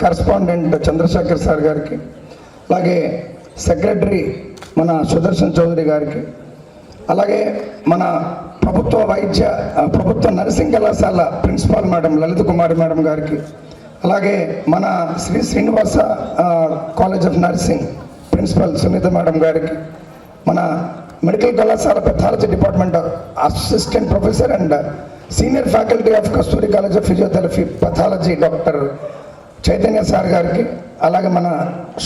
Correspondent Chandrasekhar sir గారికి, అలాగే secretary మన సుదర్శన్ చౌదరి గారికి, అలాగే మన ప్రభుత్వ నర్సింగ్ కళాశాల principal madam Lalitha Kumari madam గారికి, అలాగే మన Srinivasa college of nursing principal Sunitha madam గారికి, మన మెడికల్ కళాశాల pathology department assistant professor and senior faculty of Kasturi college of physiotherapy pathology doctor Chaitanya sir గారికి, అలాగే మన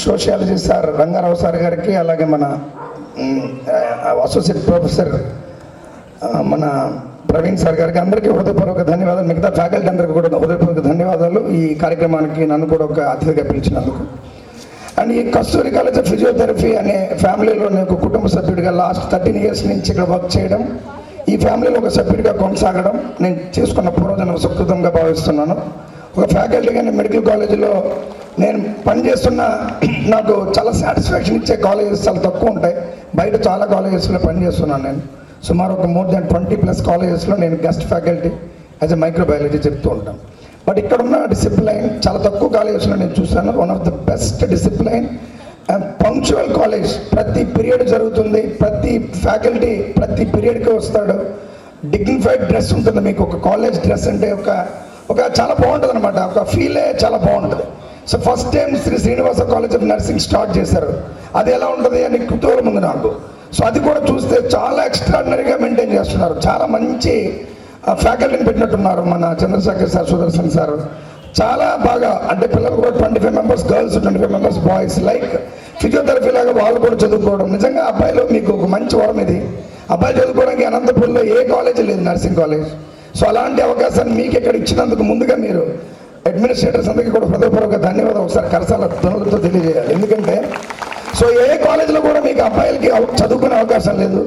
సోషియాలజీ సార్ రంగారావు సార్ గారికి, అలాగే మన అసోసియేట్ ప్రొఫెసర్ మన ప్రవీణ్ సార్ గారికి అందరికీ హృదయపూర్వక ధన్యవాదాలు. మిగతా ఫ్యాకల్టీ అందరికీ కూడా హృదయపూర్వక ధన్యవాదాలు ఈ కార్యక్రమానికి నన్ను కూడా ఒక అతిథిగా పిలిచినందుకు. అండ్ ఈ కస్తూరి కాలేజ్ ఆఫ్ ఫిజియోథెరపీ అనే ఫ్యామిలీలో నేను ఒక కుటుంబ సభ్యుడిగా లాస్ట్ 13 years నుంచి ఇక్కడ వర్క్ చేయడం, ఈ ఫ్యామిలీలో ఒక సభ్యుడిగా కొనసాగడం నేను చేసుకున్న పూర్వజన్మ సుకృతంగా భావిస్తున్నాను. ఒక ఫ్యాకల్టీగా నేను మెడికల్ కాలేజీలో నేను పనిచేస్తున్న నాకు చాలా సాటిస్ఫాక్షన్ ఇచ్చే కాలేజెస్ చాలా తక్కువ ఉంటాయి. బయట చాలా కాలేజెస్లో పనిచేస్తున్నాను. నేను సుమారు ఒక more than 20+ కాలేజెస్లో నేను guest faculty as a microbiology చెప్తూ ఉంటాను. బట్ ఇక్కడ ఉన్న డిసిప్లైన్ చాలా తక్కువ కాలేజెస్లో నేను చూశాను. One of the best discipline and punctual college. ప్రతి పీరియడ్ జరుగుతుంది, ప్రతి ఫ్యాకల్టీ ప్రతి పీరియడ్కి వస్తాడు. డిగ్నిఫైడ్ డ్రెస్ ఉంటుంది. మీకు ఒక కాలేజ్ డ్రెస్ అంటే ఒక చాలా బాగుంటుంది అనమాట. ఒక ఫీలే చాలా బాగుంటుంది. So first time Srinivasa college of nursing start చేశారు. అది ఎలా ఉంటుంది అని కుతూహలం ఉంది నాకు. సో అది కూడా చూస్తే చాలా ఎక్స్ట్రాడినరీగా మెయింటైన్ చేస్తున్నారు. చాలా మంచి ఫ్యాకల్టీని పెట్టినట్టున్నారు మన చంద్రశేఖర్ సార్, సుదర్శన్ సార్. చాలా బాగా అంటే పిల్లలు కూడా 25 members girls, 25 members boys. Like physiotherapy లాగా వాళ్ళు కూడా చదువుకోవడం. నిజంగా అబ్బాయిలో మీకు ఒక మంచి వరం ఇది. అబ్బాయి చదువుకోవడానికి అనంతపురంలో ఏ కాలేజీ లేదు, నర్సింగ్ కాలేజ్. సో అలాంటి అవకాశాన్ని మీకు ఇక్కడ ఇచ్చినందుకు ముందుగా మీరు అడ్మినిస్ట్రేటర్స్ అందరికీ కూడా హృదయపూర్వక ధన్యవాదాలు ఒకసారి కరసాల ధ్వనులతో తెలియజేయాలి. ఎందుకంటే సో ఏ కాలేజీలో కూడా మీకు అబ్బాయిలకి చదువుకునే అవకాశం లేదు.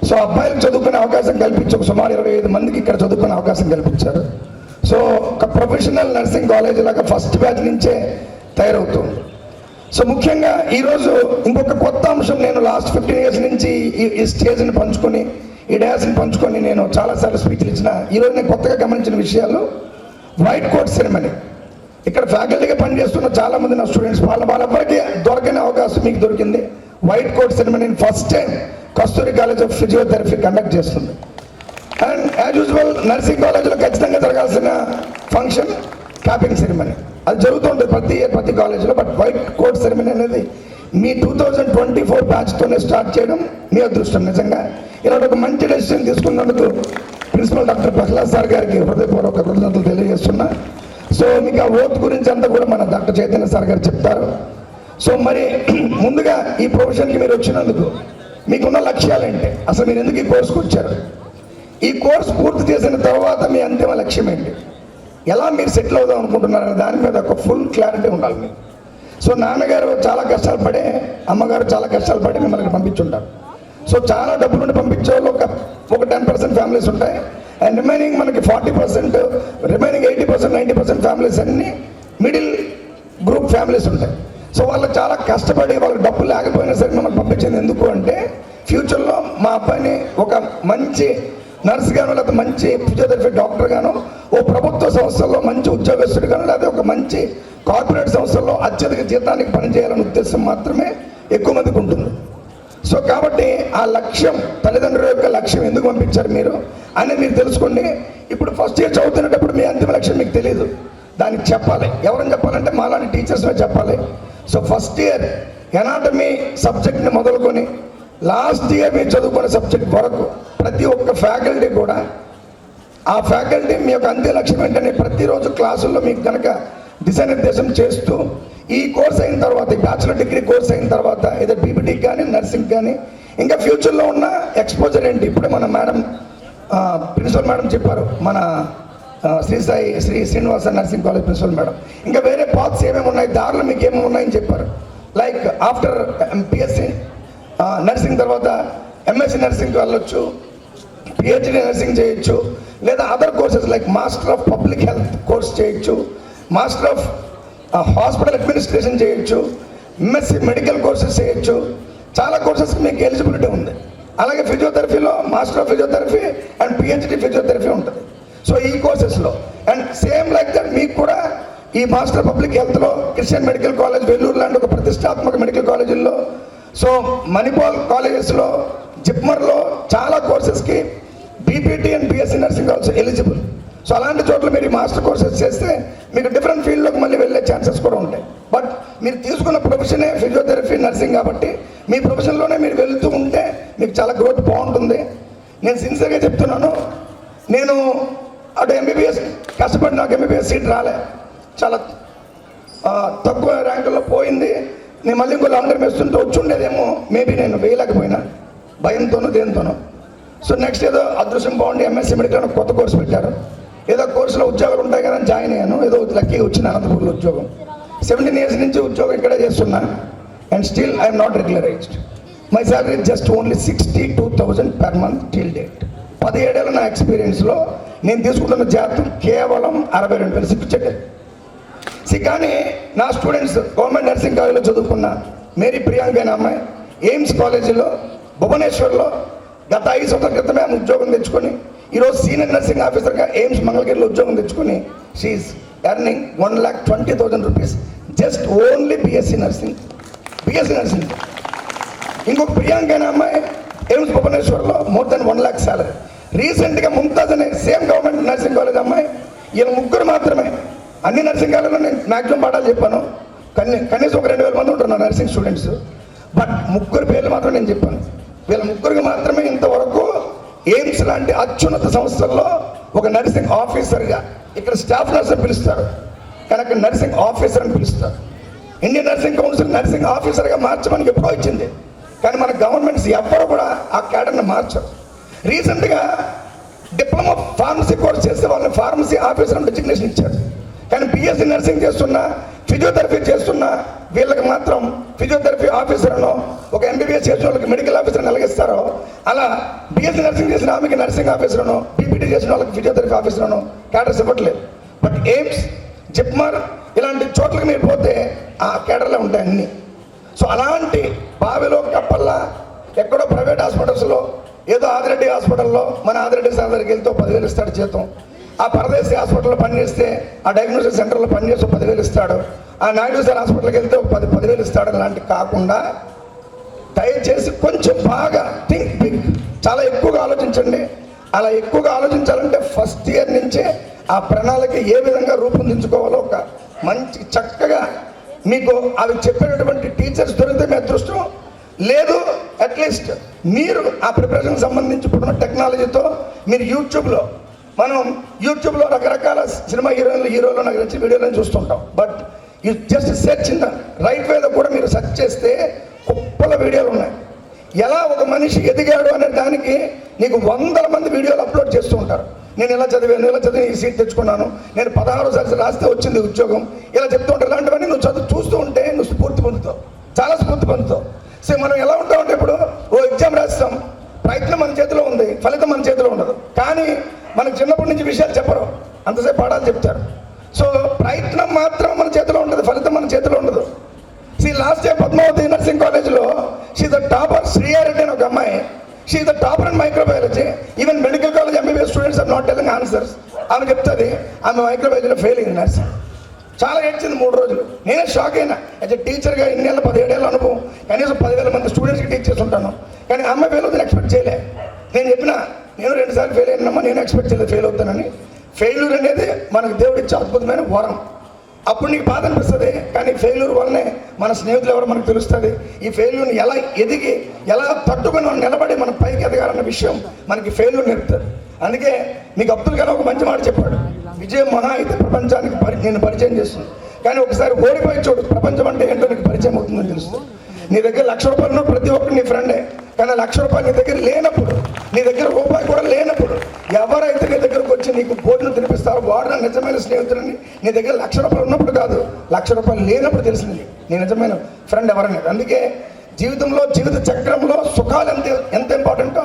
సో అబ్బాయిలకు చదువుకునే అవకాశం కల్పించి ఒక సుమారు 25 మందికి ఇక్కడ చదువుకునే అవకాశం కల్పించారు. సో ఒక ప్రొఫెషనల్ నర్సింగ్ కాలేజ్ లాగా ఫస్ట్ బ్యాచ్ నుంచే తయారవుతుంది. సో ముఖ్యంగా ఈరోజు ఇంకొక కొత్త అంశం, నేను లాస్ట్ 15 years నుంచి ఈ స్టేజ్ని పంచుకొని, ఈ డ్యాన్స్ని పంచుకొని నేను చాలాసార్లు స్పీచ్లు ఇచ్చిన. ఈరోజు నేను కొత్తగా గమనించిన విషయాలు వైట్ కోట్ సెరమనీ. ఇక్కడ ఫ్యాకల్టీగా పనిచేస్తున్న చాలామంది నా స్టూడెంట్స్ వాళ్ళెవరికి దొరకని అవకాశం మీకు దొరికింది. వైట్ కోట్ సెరమనీని first time Kasturi college of physiotherapy conduct చేస్తుంది. అండ్ యాజ్ యూజువల్ నర్సింగ్ కాలేజ్లో ఖచ్చితంగా జరగాల్సిన ఫంక్షన్ క్యాపింగ్ సెరమనీ. అది జరుగుతుంటుంది ప్రతి ఇయర్ ప్రతి కాలేజీలో. బట్ వైట్ కోట్ సెరమనీ అనేది మీ 2024 బ్యాచ్తోనే స్టార్ట్ చేయడం మీ అదృష్టం. నిజంగా ఇలాంటి ఒక మంచి డెసిషన్ తీసుకున్నందుకు ప్రిన్సిపల్ డాక్టర్ ప్రహ్లాద్ సార్ గారికి హృదయపూర్వక కృతజ్ఞతలు తెలియజేస్తున్నా. సో మీకు ఆ ఓత్ గురించి అంతా కూడా మన డాక్టర్ చైతన్య సార్ గారు చెప్తారు. సో మరి ముందుగా ఈ ప్రొఫెషన్కి మీరు వచ్చినందుకు మీకున్న లక్ష్యాలు ఏంటి, అసలు మీరు ఎందుకు ఈ కోర్సుకు వచ్చారు, ఈ కోర్సు పూర్తి చేసిన తర్వాత మీ అంతిమ లక్ష్యం ఏంటి, ఎలా మీరు సెటిల్ అవుదాం అనుకుంటున్నారనే దాని మీద ఒక ఫుల్ క్లారిటీ ఉండాలి మీకు. సో నాన్నగారు చాలా కష్టాలు పడే, అమ్మగారు చాలా కష్టాలు పడి మిమ్మల్ని పంపించుంటారు. సో చాలా డబ్బు నుండి పంపించే వాళ్ళు ఒక 10% ఫ్యామిలీస్ ఉంటాయి. అండ్ రిమైనింగ్ మనకి 40%, రిమైనింగ్ 80%, 90% ఫ్యామిలీస్ అన్ని మిడిల్ గ్రూప్ ఫ్యామిలీస్ ఉంటాయి. సో వాళ్ళు చాలా కష్టపడి వాళ్ళకి డబ్బు లేకపోయినా సరే మనకు పంపించింది ఎందుకు అంటే, ఫ్యూచర్లో మా అబ్బాయిని ఒక మంచి నర్స్ గాను, లేకపోతే మంచి ఫిజియోథెరపీ డాక్టర్ గాను, ఓ ప్రభుత్వ సంస్థల్లో మంచి ఉద్యోగస్తుడు గాను, లేకపోతే ఒక మంచి కార్పొరేట్ సంస్థల్లో అత్యధిక జీతానికి పనిచేయాలనే ఉద్దేశం మాత్రమే ఎక్కువ మందికి ఉంటుంది. సో కాబట్టి ఆ లక్ష్యం, తల్లిదండ్రుల యొక్క లక్ష్యం ఎందుకు పంపించారు మీరు అనేది మీరు తెలుసుకోండి. ఇప్పుడు ఫస్ట్ ఇయర్ చదువుతున్నప్పుడు మీ అంతిమ లక్ష్యం మీకు తెలియదు, దానికి చెప్పాలి. ఎవరని చెప్పాలంటే మాలాంటి టీచర్స్మే చెప్పాలి. సో ఫస్ట్ ఇయర్ ఎనాటమీ సబ్జెక్ట్ని మొదలుకొని లాస్ట్ ఇయర్ మీరు చదువుకునే సబ్జెక్ట్ వరకు ప్రతి ఒక్క ఫ్యాకల్టీ కూడా ఆ ఫ్యాకల్టీ మీ యొక్క అంత్య లక్ష్యం ఏంటనే ప్రతిరోజు క్లాసుల్లో మీకు కనుక దిశానిర్దేశం చేస్తూ, ఈ కోర్స్ అయిన తర్వాత, ఈ బ్యాచులర్ డిగ్రీ కోర్స్ అయిన తర్వాత ఏదో బీబీటీకి కానీ నర్సింగ్ కానీ ఇంకా ఫ్యూచర్లో ఉన్న ఎక్స్పోజర్ ఏంటి, ఇప్పుడే మన మేడం ప్రిన్సిపల్ మేడం చెప్పారు, మన Srinivasa nursing college principal madam, ఇంకా వేరే పాత్స్ ఏమేమి ఉన్నాయి, దారులు మీకు ఏమేమి ఉన్నాయని చెప్పారు. లైక్ ఆఫ్టర్ ఎంపీఎస్సీ నర్సింగ్ తర్వాత ఎంఎస్సీ నర్సింగ్కి వెళ్ళొచ్చు, పిహెచ్డి నర్సింగ్ చేయొచ్చు, లేదా other courses like master of public health course చేయొచ్చు, మాస్టర్ ఆఫ్ హాస్పిటల్ అడ్మినిస్ట్రేషన్ చేయొచ్చు, ఎంఎస్సీ మెడికల్ కోర్సెస్ చేయొచ్చు. చాలా కోర్సెస్కి మీకు ఎలిజిబిలిటీ ఉంది. అలాగే ఫిజియోథెరపీలో master of physiotherapy and PhD physiotherapy ఉంటుంది. సో ఈ కోర్సెస్లో అండ్ సేమ్ లైక్ దట్ మీకు కూడా ఈ మాస్టర్ పబ్లిక్ హెల్త్లో క్రిస్టియన్ మెడికల్ కాలేజ్ వెల్లూరు లాంటి ఒక ప్రతిష్టాత్మక మెడికల్ కాలేజీల్లో, సో మణిపాల్ కాలేజెస్లో, జిప్మర్లో చాలా కోర్సెస్కి BPT and BSc nursing also eligible. So అలాంటి చోట్ల మీరు ఈ మాస్టర్ కోర్సెస్ చేస్తే మీకు డిఫరెంట్ ఫీల్డ్లోకి మళ్ళీ వెళ్ళే ఛాన్సెస్ కూడా ఉంటాయి. బట్ మీరు తీసుకున్న ప్రొఫెషనే ఫిజియోథెరపీ, నర్సింగ్ కాబట్టి మీ ప్రొఫెషన్లోనే మీరు వెళ్తూ ఉంటే మీకు చాలా గ్రోత్ బాగుంటుంది. నేను సిన్సియర్గా చెప్తున్నాను, నేను అటు ఎంబీబీఎస్ కష్టపడి నాకు ఎంబీబీఎస్ సీట్ రాలే, చాలా తక్కువ ర్యాంకుల్లో పోయింది. నేను మళ్ళీ ఇంకో లాంగ్ టర్మ్ వేస్తుంటే వచ్చి ఉండేదేమో, మేబీ నేను వేయలేకపోయినా భయంతోనూ దేనితోనూ. సో నెక్స్ట్ ఏదో అదృష్టం బాగుండి ఎంఎస్సీ మెడికల్ కొత్త కోర్సు పెట్టారు, ఏదో కోర్సులో ఉద్యోగాలు ఉంటాయి కదా జాయిన్ అయ్యాను. ఏదో లక్కీగా వచ్చిన అనంతపూర్లో ఉద్యోగం. 17 years నుంచి ఉద్యోగం ఇక్కడే చేస్తున్నా and still I'm not regularised. My salary just only 62,000 per month till date. 17 ఏళ్ళ నా ఎక్స్పీరియన్స్లో నేను తీసుకుంటున్న జీతం కేవలం 62,000 సిక్కిచ్చేట. కానీ నా స్టూడెంట్స్ గవర్నమెంట్ నర్సింగ్ కాలేజీలో చదువుకున్న మేరీ ప్రియాంక అనే అమ్మాయి ఎయిమ్స్ కాలేజీలో భువనేశ్వర్లో గత 5 సంవత్సరాల క్రితమే ఆమె ఉద్యోగం తెచ్చుకొని ఈరోజు సీనియర్ నర్సింగ్ ఆఫీసర్గా ఎయిమ్స్ మంగళగిరిలో ఉద్యోగం తెచ్చుకొని she's earning 1,20,000 rupees just only BSc nursing. ఇంకొక ప్రియాంక అనే అమ్మాయి ఎయిమ్స్ భువనేశ్వర్లో మోర్ దెన్ 1 lakh శాలరీ. రీసెంట్గా ముంతాజ్ అనే సేమ్ గవర్నమెంట్ నర్సింగ్ కాలేజ్ అమ్మాయి, ఈయన ముగ్గురు మాత్రమే. అన్ని నర్సింగ్ కాలేజ్లో నేను మ్యాక్సిమం పాఠాలు చెప్పాను, కనీసం ఒక 2,000 మంది ఉంటున్నారు నర్సింగ్ స్టూడెంట్స్. బట్ ముగ్గురు పేర్లు మాత్రం నేను చెప్పాను. వీళ్ళ ముగ్గురికి మాత్రమే ఇంతవరకు ఎయిమ్స్ లాంటి అత్యున్నత సంస్థల్లో ఒక నర్సింగ్ ఆఫీసర్గా, ఇక్కడ స్టాఫ్ నర్స్ అని పిలుస్తారు కానీ అక్కడ నర్సింగ్ ఆఫీసర్ అని పిలుస్తారు. ఇండియన్ నర్సింగ్ కౌన్సిల్ నర్సింగ్ ఆఫీసర్గా మార్చమని ఎప్పుడో ఇచ్చింది, కానీ మన గవర్నమెంట్స్ ఎవ్వరూ కూడా ఆ క్యాడర్ని మార్చరు. రీసెంట్గా డిప్లొమా ఫార్మసీ కోర్స్ చేస్తే వాళ్ళని ఫార్మసీ ఆఫీసర్ అని డిజిగ్నేషన్ ఇచ్చారు. కానీ బీఎస్సీ నర్సింగ్ చేస్తున్నా, ఫిజియోథెరపీ చేస్తున్నా వీళ్ళకి మాత్రం ఫిజియోథెరపీ ఆఫీసర్ను, ఒక ఎంబీబీఎస్ చేసిన వాళ్ళకి మెడికల్ ఆఫీసర్ని ఎలాగిస్తారో అలా బీఎస్సీ నర్సింగ్ చేసిన ఆమెకి నర్సింగ్ ఆఫీసర్ను, బీపీటీ చేసిన వాళ్ళకి ఫిజియోథెరపీ ఆఫీసర్ను క్యాడర్స్ ఇవ్వట్లేదు. బట్ ఎయిమ్స్, జిప్మర్ ఇలాంటి చోట్లకి మీరు పోతే ఆ క్యాడర్లో ఉంటాయి అన్నీ. సో అలాంటి బావిలో కప్పల్లా ఎక్కడో ప్రైవేట్ హాస్పిటల్స్లో, ఏదో ఆదిరెడ్డి హాస్పిటల్లో మన ఆదిరెడ్డి సార్ దగ్గరికి వెళ్తే 10,000 ఇస్తాడు జీతం. ఆ పరదేశీ హాస్పిటల్లో పనిచేస్తే, ఆ డయాగ్నోస్టిక్ సెంటర్లో పనిచేస్తే 10,000 ఇస్తాడు. ఆ నాయుడు సార్ హాస్పిటల్కి వెళ్తే 10,000 ఇస్తాడు. అలాంటివి కాకుండా దయచేసి కొంచెం బాగా థింక్ బిగ్, చాలా ఎక్కువగా ఆలోచించండి. అలా ఎక్కువగా ఆలోచించాలంటే ఫస్ట్ ఇయర్ నుంచే ఆ ప్రణాళిక ఏ విధంగా రూపొందించుకోవాలో ఒక మంచి చక్కగా మీకు అవి చెప్పేటటువంటి టీచర్స్ దొరికితే మీ అదృష్టం. లేదు అట్లీస్ట్ మీరు ఆ ప్రిపరేషన్ సంబంధించి ఇప్పుడున్న టెక్నాలజీతో మీరు యూట్యూబ్లో రకరకాల సినిమా హీరోలు నాకు నచ్చిన వీడియోలను చూస్తుంటాం. But you just search in the right వేలో కూడా మీరు సెర్చ్ చేస్తే కుప్పల వీడియోలు ఉన్నాయి. ఎలా ఒక మనిషి ఎదిగాడు అనే దానికి నీకు 100 మంది వీడియోలు అప్లోడ్ చేస్తూ ఉంటారు. నేను ఇలా చదివి ఈ సీట్ తెచ్చుకున్నాను, నేను 16వ తరగతి రాస్తే వచ్చింది ఉద్యోగం, ఇలా చెప్తూ ఉంటారు. ఇలాంటివన్నీ నువ్వు చూస్తూ ఉంటే నువ్వు స్ఫూర్తి పొందుతావు, చాలా స్ఫూర్తి పొందుతావు. సో మనం ఎలా ఉంటామంటే ఇప్పుడు ఓ ఎగ్జామ్ రాస్తాం, ప్రయత్నం మన చేతిలో ఉంది, ఫలితం మన చేతిలో ఉండదు. కానీ మనకు చిన్నప్పటి నుంచి విషయాలు చెప్పరు, అంతసేపు పాఠాలు చెప్తారు. సో ప్రయత్నం మాత్రం మన చేతిలో ఉండదు, ఫలితం మన చేతిలో ఉండదు. లాస్ట్ ఇయర్ పద్మావతి నర్సింగ్ కాలేజ్లో షీ ద టాపర్. శ్రీయారెడ్డి అని ఒక అమ్మాయి, she the topper in microbiology. Even medical college MBBS students are not telling answers. ఆమె చెప్తుంది ఆమె మైక్రోబయాలజీలో ఫెయిల్ అయింది నర్సింగ్. చాలా ఏడ్చింది 3 రోజులు. నేనే షాక్ అయినా. యాజ్ ఎ టీచర్గా 17 ఏళ్ళ అనుభవం, కనీసం 10,000 మంది స్టూడెంట్స్కి టీచ్ చేసి ఉంటాను. కానీ అమ్మాయి ఫెయిల్ అవుతుంది ఎక్స్పెక్ట్ చేయలే. నేను చెప్పిన నేను 2 సార్లు ఫెయిల్ అయినమ్మా, నేను ఎక్స్పెక్ట్ చేయలేదు ఫెయిల్ అవుతానని. ఫెయిల్యూర్ అనేది మనకు దేవుడిచ్చే అద్భుతమైన వరం. అప్పుడు నీకు బాధ అనిపిస్తుంది, కానీ ఫెయిల్యూర్ వల్లనే మన స్నేహితులు ఎవరు మనకు తెలుస్తుంది. ఈ ఫెయిల్యూర్ని ఎలా ఎదిగి ఎలా తట్టుకొని మనం నిలబడి మన పైకి ఎదగాలన్న విషయం మనకి ఫెయిల్యూర్ నేర్పుతుంది. అందుకే మీకు అబ్దుల్ కలాం ఒక మంచి మాట చెప్పాడు, విజయం మహా అయితే ప్రపంచానికి నేను పరిచయం చేస్తుంది, కానీ ఒకసారి ఓడిపోయి చూడు ప్రపంచం అంటే ఏంటో నీకు పరిచయం అవుతుందని తెలుస్తుంది. నీ దగ్గర 1,00,000 రూపాయలు ప్రతి ఒక్కరు నీ ఫ్రెండే, కానీ 1,00,000 రూపాయలు నీ దగ్గర లేనప్పుడు, నీ దగ్గర రూపాయి కూడా లేనప్పుడు ఎవరైతే నీ దగ్గరకు వచ్చి నీకు భోజనం తినిపిస్తారో వాడు నా నిజమైన స్నేహితులని. నీ దగ్గర 1,00,000 రూపాయలు ఉన్నప్పుడు కాదు, 1,00,000 రూపాయలు లేనప్పుడు తెలిసింది నీ నిజమైన ఫ్రెండ్ ఎవరనేది. అందుకే జీవితంలో, జీవిత చక్రంలో సుఖాలు ఎంత ఇంపార్టెంటో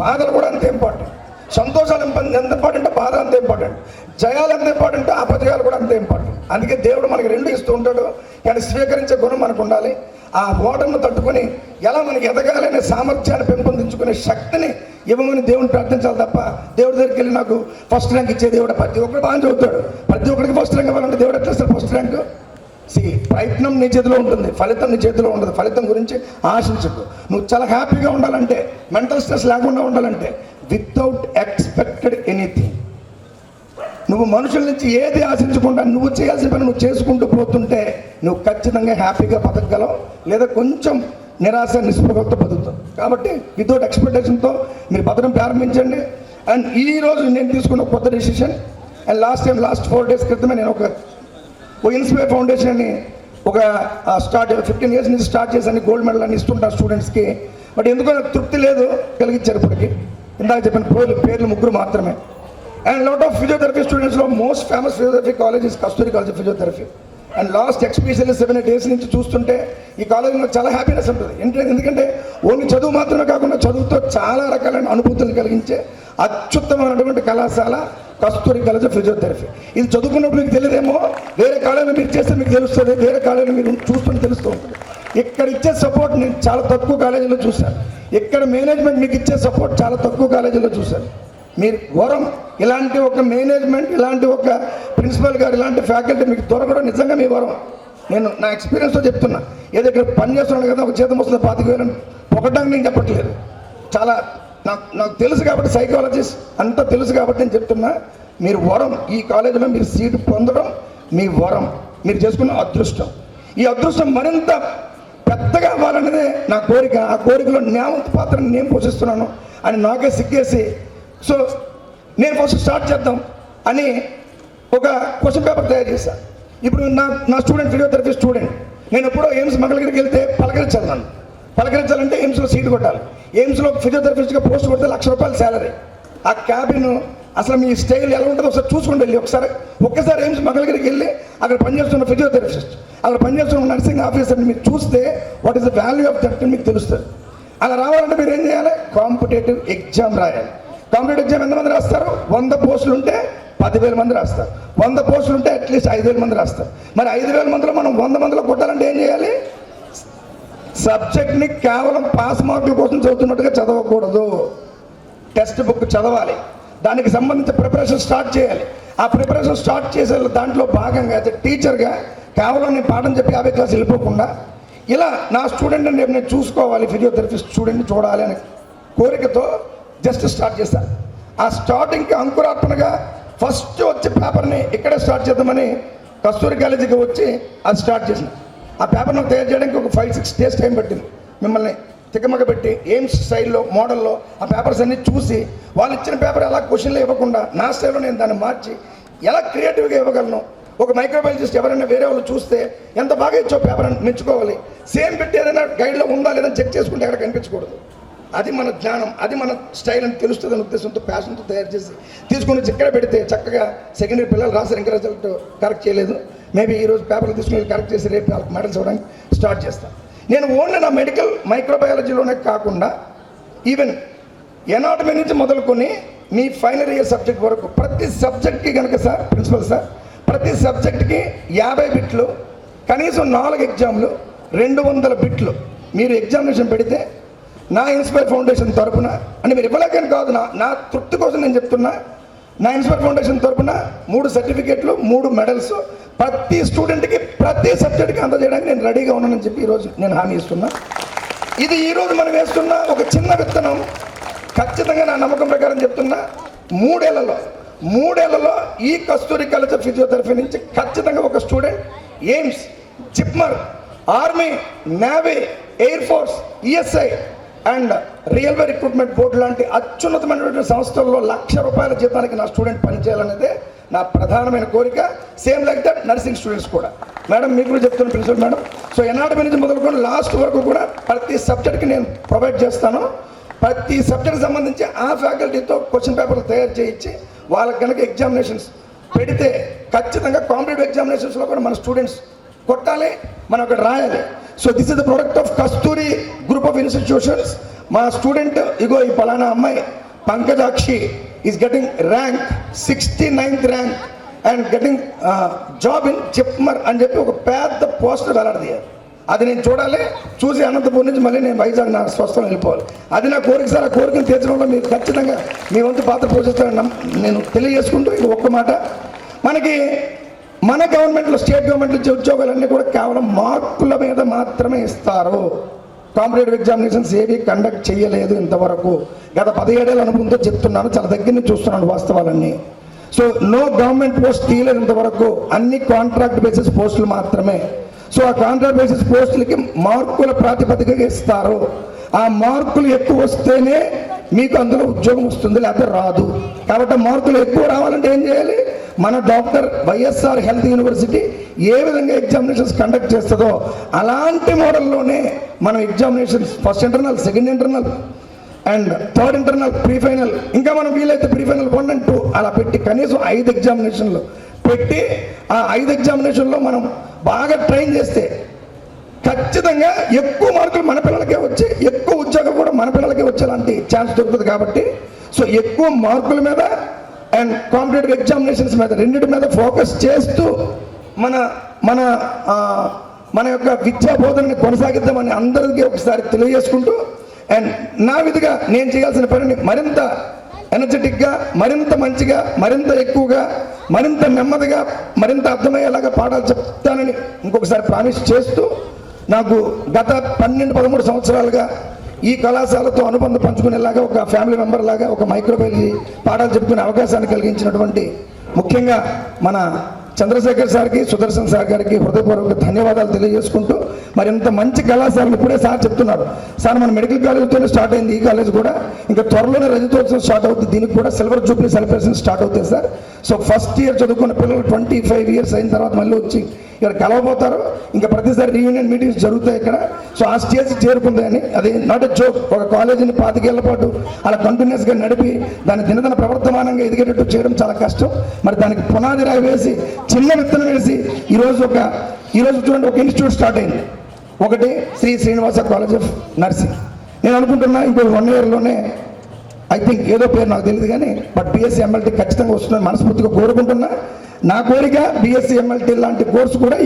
బాధలు కూడా అంతే ఇంపార్టెంట్. సంతోషాలు ఎంత ఇంపార్టెంటో బాధలు అంతే ఇంపార్టెంట్. జయాలు ఎంత ఇంపార్టెంటో అపజయాలు కూడా అంతే ఇంపార్టెంట్. అందుకే దేవుడు మనకి 2 ఇస్తూ ఉంటాడు, కానీ స్వీకరించే గుణం మనకు ఉండాలి. ఆ ఓటమిని తట్టుకొని ఎలా మనకి ఎదగాలనే సామర్థ్యాన్ని పెంపొందించుకునే శక్తిని ఇవ్వమని దేవుని ప్రార్థించాలి తప్ప దేవుడి దగ్గరికి వెళ్ళి నాకు ఫస్ట్ ర్యాంక్ ఇచ్చే దేవుడు ప్రతి ఒక్కరు బాగా చదువుతాడు, ప్రతి ఒక్కరికి ఫస్ట్ ర్యాంక్ ఇవ్వాలంటే దేవుడు ఎట్లా ఇస్తారు ఫస్ట్ ర్యాంక్? ప్రయత్నం నీ చేతిలో ఉంటుంది, ఫలితం నీ చేతిలో ఉండదు. ఫలితం గురించి ఆశించకు. నువ్వు చాలా హ్యాపీగా ఉండాలంటే, మెంటల్ స్ట్రెస్ లేకుండా ఉండాలంటే వితౌట్ ఎక్స్పెక్టెడ్ ఎనీథింగ్, నువ్వు మనుషుల నుంచి ఏది ఆశించకుండా నువ్వు చేయాల్సిన పని నువ్వు చేసుకుంటూ పోతుంటే నువ్వు ఖచ్చితంగా హ్యాపీగా బతకగలవు, లేదా కొంచెం నిరాశ నిస్పృహలతో బతుకుతావు. కాబట్టి వితౌట్ ఎక్స్పెక్టేషన్తో మీరు బతకడం ప్రారంభించండి. అండ్ ఈరోజు నేను తీసుకున్న కొత్త డెసిషన్, అండ్ లాస్ట్ 4 days క్రితమే నేను ఒక ఇన్స్పైర్ ఫౌండేషన్ అని ఒక 15 years నుంచి స్టార్ట్ చేశాను. గోల్డ్ మెడల్ అని ఇస్తుంటాను స్టూడెంట్స్కి. బట్ ఎందుకో నాకు తృప్తి లేదు కలిగించారు ఇప్పటికి. ఇందాక చెప్పిన పేర్లు 3 మాత్రమే. అండ్ లాట్ ఆఫ్ ఫిజియోథెరపీ స్టూడెంట్స్లో most famous physiotherapy college is Kasturi college of physiotherapy. And last ఎక్స్పీరియన్స్లీ 7-8 days నుంచి చూస్తుంటే ఈ కాలేజీలో చాలా హ్యాపీనెస్ ఉంటుంది. ఎందుకంటే ఓన్లీ చదువు మాత్రమే కాకుండా చదువుతో చాలా రకాలైన అనుభూతులు కలిగించే అత్యుత్తమైనటువంటి కళాశాల కస్తూరి కాలేజ్ ఆఫ్ ఫిజియోథెరపీ. ఇది చదువుకున్నప్పుడు మీకు తెలియదేమో, వేరే కాలేజీలో మీరు చేస్తే మీకు తెలుస్తుంది, వేరే కాలేజీలో మీరు చూస్తుంటే తెలుస్తూ ఉంటుంది. ఇక్కడ ఇచ్చే సపోర్ట్ నేను చాలా తక్కువ కాలేజీలో చూశాను. ఇక్కడ మేనేజ్మెంట్ మీకు ఇచ్చే సపోర్ట్ చాలా తక్కువ కాలేజీలో చూశాను. మీరు వరం, ఇలాంటి ఒక మేనేజ్మెంట్, ఇలాంటి ఒక ప్రిన్సిపల్ గారు, ఇలాంటి ఫ్యాకల్టీ మీకు దొరకడం నిజంగా మీ వరం. నేను నా ఎక్స్పీరియన్స్తో చెప్తున్నా. ఏదో ఇక్కడ పని చేస్తున్నాను కదా, ఒక జీతం వస్తుంది 25,000 పొగడానికి నేను చెప్పట్లేదు. చాలా నాకు తెలుసు కాబట్టి, సైకాలజిస్ట్ అంతా తెలుసు కాబట్టి నేను చెప్తున్నా. మీరు వరం, ఈ కాలేజీలో మీరు సీటు పొందడం మీ వరం, మీరు చేసుకున్న అదృష్టం. ఈ అదృష్టం మరింత పెద్దగా అవ్వాలనేదే నా కోరిక. ఆ కోరికలో న్యాయవంత పాత్రను నేను పోషిస్తున్నాను అని నాకే సిగ్గేసి, సో నేను ఫస్ట్ స్టార్ట్ చేద్దాం అని ఒక క్వశ్చన్ పేపర్ తయారు చేశాను. ఇప్పుడు నా స్టూడెంట్ ఫిజియోథెరపీ స్టూడెంట్, నేను ఎప్పుడో ఎయిమ్స్ మంగళగిరికి వెళ్తే పలకరించాలంటే ఎయిమ్స్లో సీట్ కొట్టాలి. ఎయిమ్స్లో ఫిజియోథెరపిస్ట్గా పోస్ట్ కొడితే ₹1,00,000 శాలరీ. ఆ క్యాబిన్ అసలు మీ స్టైల్ ఎలా ఉంటుందో ఒకసారి చూసుకుని వెళ్ళి ఒక్కసారి ఎయిమ్స్ మంగళగిరికి వెళ్ళి అక్కడ పనిచేస్తున్న ఫిజియోథెరపిస్ట్, అక్కడ పనిచేస్తున్న నర్సింగ్ ఆఫీసర్ని మీరు చూస్తే what is the value of that మీకు తెలుస్తుంది. అలా రావాలంటే మీరు ఏం చేయాలి? కాంపిటేటివ్ ఎగ్జామ్ రాయాలి. కాంపిటేటివ్ ఎగ్జామ్ ఎంతమంది రాస్తారు? 100 పోస్టులు ఉంటే 10,000 మంది రాస్తారు. 100 పోస్టులు ఉంటే అట్లీస్ట్ 5,000 మంది రాస్తారు. మరి 5,000 మందిలో మనం 100 మందిలో కొట్టాలంటే ఏం చేయాలి? సబ్జెక్ట్ని కేవలం పాస్ మార్కుల కోసం చదువుతున్నట్టుగా చదవకూడదు. టెక్స్ట్ బుక్ చదవాలి, దానికి సంబంధించిన ప్రిపరేషన్ స్టార్ట్ చేయాలి. ఆ ప్రిపరేషన్ స్టార్ట్ చేసే దాంట్లో భాగంగా అయితే టీచర్గా కేవలం నేను పాఠం చెప్పి 50 క్లాస్ వెళ్ళిపోకుండా ఇలా నా స్టూడెంట్ రేపు నేను చూసుకోవాలి, ఫిజియోథెరపిస్ట్ స్టూడెంట్ని చూడాలి అనే కోరికతో జస్ట్ స్టార్ట్ చేశాను. ఆ స్టార్టింగ్కి అంకురార్పణగా ఫస్ట్ వచ్చే పేపర్ని ఇక్కడే స్టార్ట్ చేద్దామని కస్తూరి కాలేజీకి వచ్చి అది స్టార్ట్ చేసింది. ఆ పేపర్ను తయారు చేయడానికి ఒక 5-6 days టైం పట్టింది. మిమ్మల్ని తికమక పెట్టి ఎయిమ్స్ స్టైల్లో మోడల్లో ఆ పేపర్స్ అన్నీ చూసి, వాళ్ళు ఇచ్చిన పేపర్ ఎలా క్వశ్చన్లు ఇవ్వకుండా నా స్టైల్లో నేను దాన్ని మార్చి ఎలా క్రియేటివ్గా ఇవ్వగలను. ఒక మైక్రోబయాలజిస్ట్ ఎవరైనా వేరే వాళ్ళు చూస్తే ఎంత బాగా ఇచ్చో పేపర్ అని మెచ్చుకోవాలి. సేమ్ పెట్టి ఏదైనా గైడ్లో ఉందా లేదా చెక్ చేసుకుంటే ఎక్కడ కనిపించకూడదు. అది మన జ్ఞానం, అది మన స్టైల్ అని తెలుస్తుంది అనే ఉద్దేశంతో ప్యాషన్తో తయారు చేసి తీసుకుని ఇక్కడ పెడితే చక్కగా సెకండ్ ఇయర్ పిల్లలు రాశారు, ఇంకా రిజల్ట్ కరెక్ట్ చేయలేదు. మేబీ ఈరోజు పేపర్లు తీసుకుని కరెక్ట్ చేసి రేపు వాళ్ళకి మెడల్స్ ఇవ్వడానికి స్టార్ట్ చేస్తాను. నేను ఓన్లీ నా మెడికల్ మైక్రోబయాలజీలోనే కాకుండా ఈవెన్ ఎనాటమీ నుంచి మొదలుకొని మీ ఫైనల్ ఇయర్ సబ్జెక్ట్ వరకు ప్రతి సబ్జెక్ట్కి కనుక సార్, ప్రిన్సిపల్ సార్, ప్రతి సబ్జెక్ట్కి 50 బిట్లు, కనీసం 4 ఎగ్జామ్లు, 200 బిట్లు మీరు ఎగ్జామినేషన్ పెడితే నా ఇన్స్పైర్ ఫౌండేషన్ తరపున, అంటే మీరు ఇవ్వలేకని కాదు, నా తృప్తి కోసం నేను చెప్తున్నా, నా ఇన్స్పైర్ ఫౌండేషన్ తరపున 3 సర్టిఫికేట్లు, 3 మెడల్స్ ప్రతి స్టూడెంట్కి ప్రతి సబ్జెక్ట్కి అందజేయడానికి నేను రెడీగా ఉన్నానని చెప్పి ఈరోజు నేను హామీ ఇస్తున్నా. ఇది ఈరోజు మనం వేస్తున్న ఒక చిన్న విత్తనం. ఖచ్చితంగా నా నమ్మకం ప్రకారం చెప్తున్నా, 3 ఏళ్లలో ఈ కస్తూరి కాలేజ్ ఆఫ్ ఫిజియోథెరపీ నుంచి ఖచ్చితంగా ఒక student AIIMS, JIPMER, army, navy, air force, ESI and railway recruitment board లాంటి అత్యున్నతమైనటువంటి సంస్థల్లో ₹1,00,000 జీతానికి నా స్టూడెంట్ పనిచేయాలనేదే నా ప్రధానమైన కోరిక. Same like that nursing students కూడా. మేడం మీకు కూడా చెప్తున్నాను ప్రిన్సిపల్ మేడం, సో ఎనాటమీ నుంచి మొదలుకొని లాస్ట్ వరకు కూడా ప్రతి సబ్జెక్ట్కి నేను ప్రొవైడ్ చేస్తాను. ప్రతి సబ్జెక్ట్కి సంబంధించి ఆ ఫ్యాకల్టీతో క్వశ్చన్ పేపర్లు తయారు చేయించి వాళ్ళకి కనుక ఎగ్జామినేషన్స్ పెడితే ఖచ్చితంగా కాంపిటేటివ్ ఎగ్జామినేషన్స్లో కూడా మన స్టూడెంట్స్ కొట్టాలి, మనం అక్కడ రాయాలి. So this is the product of Kasturi group of institutions. మా స్టూడెంట్ ఇగో ఈ పలానా అమ్మాయి Pankajakshi is getting rank 69th rank and getting job in JIPMER అని చెప్పి ఒక పెద్ద పోస్టర్ వేలాడదీయారు. అది నేను చూడాలి. చూసి అనంతపూర్ నుంచి మళ్ళీ నేను వైజాగ్ నా స్వస్థలం వెళ్ళిపోవాలి. అది నా కోరిక సార్. ఆ కోరికను తీర్చడంలో మీరు ఖచ్చితంగా మీ వంతు పాత్ర పోషిస్తారని నేను తెలియజేసుకుంటూ ఇక ఒక్క మాట, మనకి మన గవర్నమెంట్లో స్టేట్ గవర్నమెంట్ ఇచ్చే ఉద్యోగాలన్నీ కూడా కేవలం మార్కుల మీద మాత్రమే ఇస్తారు. కాంపిటేటివ్ ఎగ్జామినేషన్స్ ఏవి కండక్ట్ చేయలేదు ఇంతవరకు. గత 17 ఏళ్ళ అనుభవంతో చెప్తున్నాను, చాలా దగ్గర నుంచి చూస్తున్నాను వాస్తవాలన్నీ. సో నో గవర్నమెంట్ పోస్ట్ తీయలేదు ఇంతవరకు, అన్ని కాంట్రాక్ట్ బేసిస్ పోస్టులు మాత్రమే. సో ఆ కాంట్రాక్ట్ బేసిస్ పోస్టులకి మార్కుల ప్రాతిపదికగా ఇస్తారు. ఆ మార్కులు ఎక్కువ వస్తేనే మీకు అందులో ఉద్యోగం వస్తుంది, లేకపోతే రాదు. కాబట్టి మార్కులు ఎక్కువ రావాలంటే ఏం చేయాలి? మన డాక్టర్ వైఎస్ఆర్ హెల్త్ యూనివర్సిటీ ఏ విధంగా ఎగ్జామినేషన్స్ కండక్ట్ చేస్తుందో అలాంటి మోడల్లోనే మనం examinations first internal, second internal and third internal, pre final, ఇంకా మనం వీలైతే ప్రీ ఫైనల్ 1 and 2 అలా పెట్టి కనీసం 5 ఎగ్జామినేషన్లు పెట్టి ఆ 5 ఎగ్జామినేషన్లో మనం బాగా ట్రైన్ చేస్తే ఖచ్చితంగా ఎక్కువ మార్కులు మన పిల్లలకే వచ్చి ఎక్కువ ఉద్యోగం కూడా మన పిల్లలకే వచ్చేలాంటి ఛాన్స్ దొరుకుతుంది. కాబట్టి సో ఎక్కువ మార్కుల మీద అండ్ కాంపిటేటివ్ ఎగ్జామినేషన్స్ మీద రెండింటి మీద ఫోకస్ చేస్తూ మన మన మన యొక్క విద్యా బోధనని కొనసాగిద్దామని అందరికీ ఒకసారి తెలియజేసుకుంటూ, అండ్ నా విధిగా నేను చేయాల్సిన పనిని మరింత ఎనర్జెటిక్గా, మరింత మంచిగా, మరింత ఎక్కువగా, మరింత నెమ్మదిగా, మరింత అర్థమయ్యేలాగా పాఠాలు చెప్తానని ఇంకొకసారి ప్రామిస్ చేస్తూ, నాకు గత 12-13 సంవత్సరాలుగా ఈ కళాశాలతో అనుబంధం పంచుకునేలాగా ఒక ఫ్యామిలీ మెంబర్ లాగా ఒక మైక్రోబయాలజీ పాఠాలు చెప్పుకునే అవకాశాన్ని కలిగించినటువంటి ముఖ్యంగా మన చంద్రశేఖర్ సార్కి, సుదర్శన్ సార్ గారికి హృదయపూర్వక ధన్యవాదాలు తెలియజేసుకుంటూ, మరి ఇంత మంచి కళాశాలలు ఇప్పుడే సార్ చెప్తున్నారు. సార్ మన మెడికల్ కాలేజ్తోనే స్టార్ట్ అయింది ఈ కాలేజ్ కూడా, ఇంకా త్వరలోనే రజతోత్సవం స్టార్ట్ అవుతుంది. దీనికి కూడా సిల్వర్ జూబ్లీ సెలబ్రేషన్ స్టార్ట్ అవుతాయి సార్. సో ఫస్ట్ ఇయర్ చదువుకున్న పిల్లలు 25 years అయిన తర్వాత మళ్ళీ వచ్చి ఇక్కడ కలవబోతారు. ఇంకా ప్రతిసారి రీయూనియన్ మీటింగ్స్ జరుగుతాయి ఇక్కడ. సో ఆ స్టేజ్ చేరుకుందని, అది నాట్ ఎ జోక్. ఒక కాలేజీని 25 ఏళ్ల పాటు అలా కంటిన్యూస్గా నడిపి దాని దినదిన ప్రవర్తమానంగా ఎదిగేటట్టు చేయడం చాలా కష్టం. మరి దానికి పునాది రాయి వేసి, చిన్న విత్తనం వేసి ఈరోజు చూడండి ఒక ఇన్స్టిట్యూట్ స్టార్ట్ అయింది. ఒకటి Sri Srinivasa college of nursing. నేను అనుకుంటున్నా ఇంకో 1 yearలోనే ఐ థింక్ ఏదో పేరు నాకు తెలియదు కానీ బట్ BSc MLT ఖచ్చితంగా వస్తుందని మనస్ఫూర్తిగా కోరుకుంటున్నా. నా కోరిక BSc MLT లాంటి కోర్సు కూడా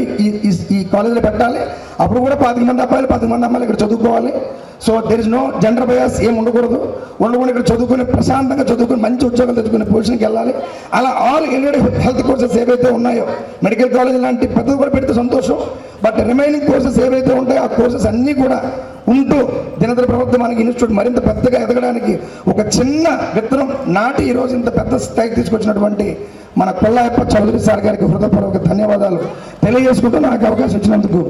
ఈ కాలేజీలో పెట్టాలి. అప్పుడు కూడా 25 మంది అబ్బాయిలు 25 మంది అమ్మాయిలు ఇక్కడ చదువుకోవాలి. So there is no gender bias ఏం ఉండకూడదు. ఇక్కడ చదువుకుని ప్రశాంతంగా చదువుకుని మంచి ఉద్యోగాలు తెచ్చుకునే పొజిషన్కి వెళ్ళాలి. అలా ఆల్ ఎలిడ్ హెల్త్ కోర్సెస్ ఏవైతే ఉన్నాయో, మెడికల్ కాలేజ్ లాంటి పెద్దది కూడా పెడితే సంతోషం. బట్ రిమైనింగ్ కోర్సెస్ ఏవైతే ఉంటాయో ఆ కోర్సెస్ అన్నీ కూడా ఉంటూ దినదిన ప్రవర్తమానికి ఇన్స్టిట్యూట్ మరింత పెద్దగా ఎదగడానికి ఒక చిన్న విత్తనం నాటి ఈరోజు ఇంత పెద్ద స్థాయికి తీసుకొచ్చినటువంటి మన కొల్లాయప్ప చౌదరి సార్ గారికి హృదయపూర్వక ధన్యవాదాలు తెలియజేసుకుంటూ నాకు అవకాశం ఇచ్చినందుకు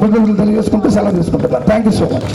కృతజ్ఞతలు తెలియజేసుకుంటూ సెలవు తీసుకుంటున్నాను. Thank you so much.